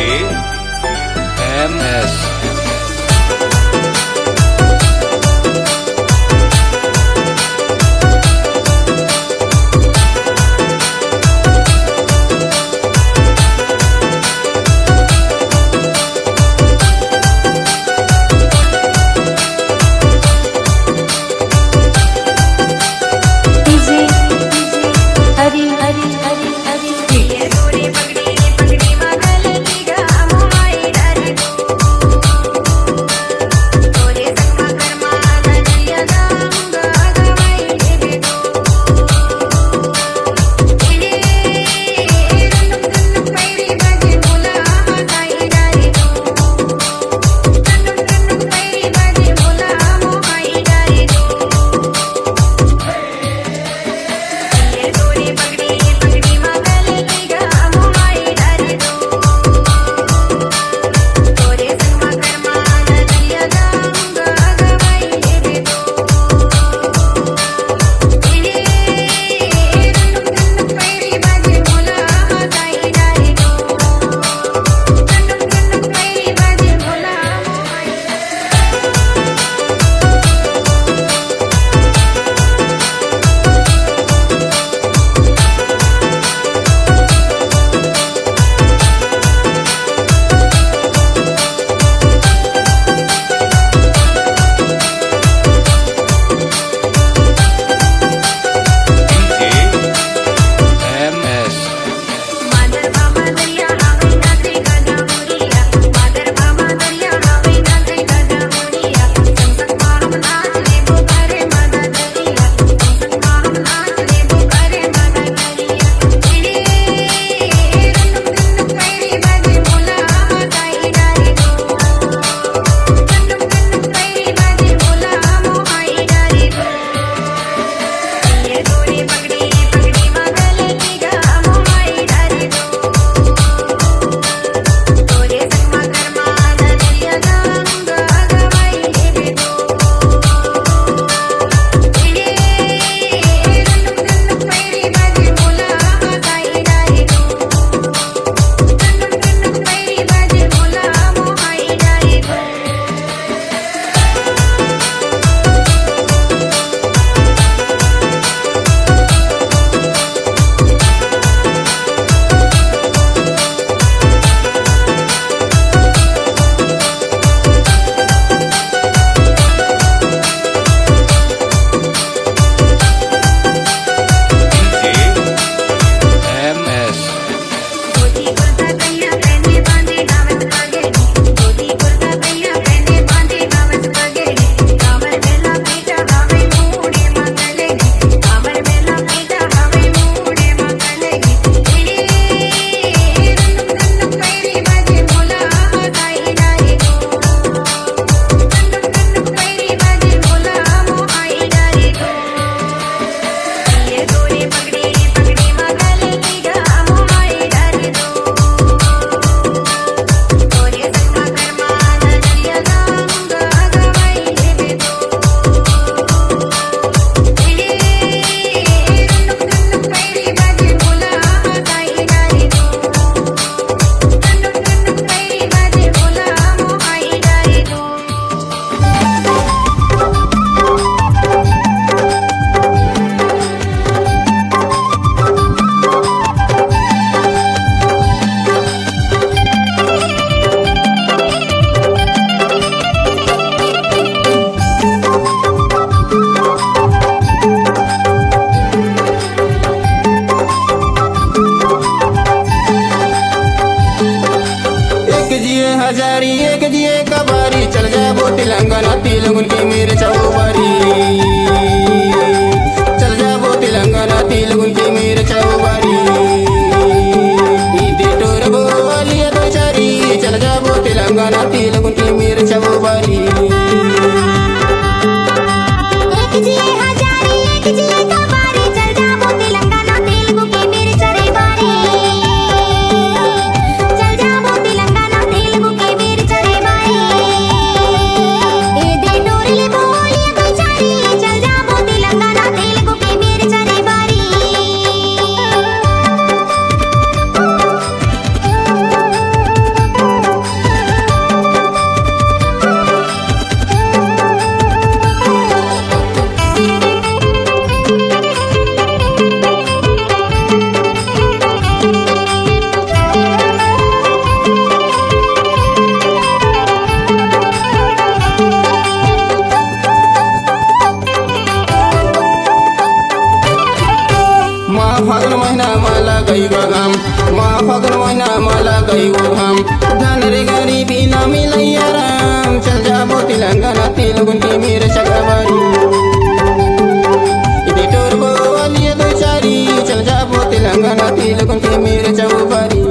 MS हजारी एक जिए कबारी चल जा बोटी लंगना तिलंगुन की मेरे चौबारी चल जा बोटी लंगना तिलंगुन की मेरे चौबारी दे टोर बोलिया तो चारी चल जा बोटी लंगना तिलंगुन की मेरे चौबारी एक जिए हजारी एक जिए कबारी चल जा बोटी लंगना तिलंगुन की मेरे चौबारी चल जा बोटी लंगना तिलंगुन की मेरे चौबारी दे टोर बोलिया तो चारी चल जा बोटी लंगना तिलंगुन की मेरे चौबारी कई वो हम धन रे गरीबी ना मिलैया राम चल जाबो तेलंगाना तेलुगुन की मेरे चकबारी इधे टोर बोलिए दो चारी चल जाबो तेलंगाना तेलुगुन की मेरे चौबारी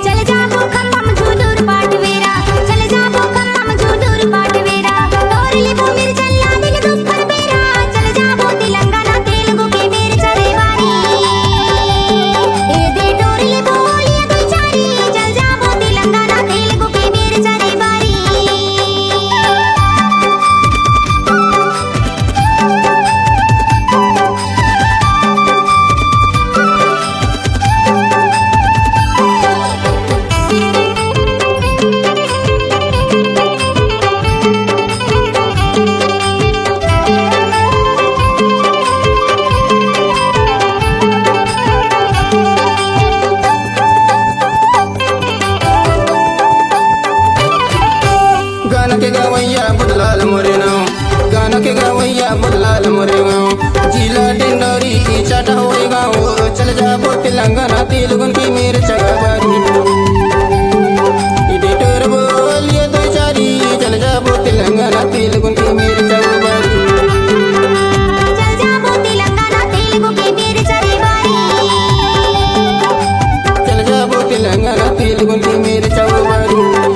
चल जाबो खम्मम झूलूर पाटवेरा चल जाबो खम्मम झूलूर पाटवेरा तोर लिबो मिर चल्ला दिल दुप्पर बेरा चल जाबो तेलंगाना तेलुगु के मेरे चरे बारी ए दे तोर लिबो ये दो चारी चल जाबो तेलंगाना तेलुगु के मेरे चरे बारी गाना के गवैया बुदलाल मोरे नाव गाना के गवैया बुदलाल मोरे गाँव जिला डिंडोरी की चाटा होए गाँव चल जाबो तेलंगाना तेलुगुन की मेरे चकबारी इधे टोर बोलिए दो चारी चल जाबो तेलंगाना तेलुगुन की मेरे चौबारी चल जाबो तेलंगाना तेलुगु के मेरे चरे बारी चल जाबो तेलंगाना तेलुगुन की मेरे चौबारी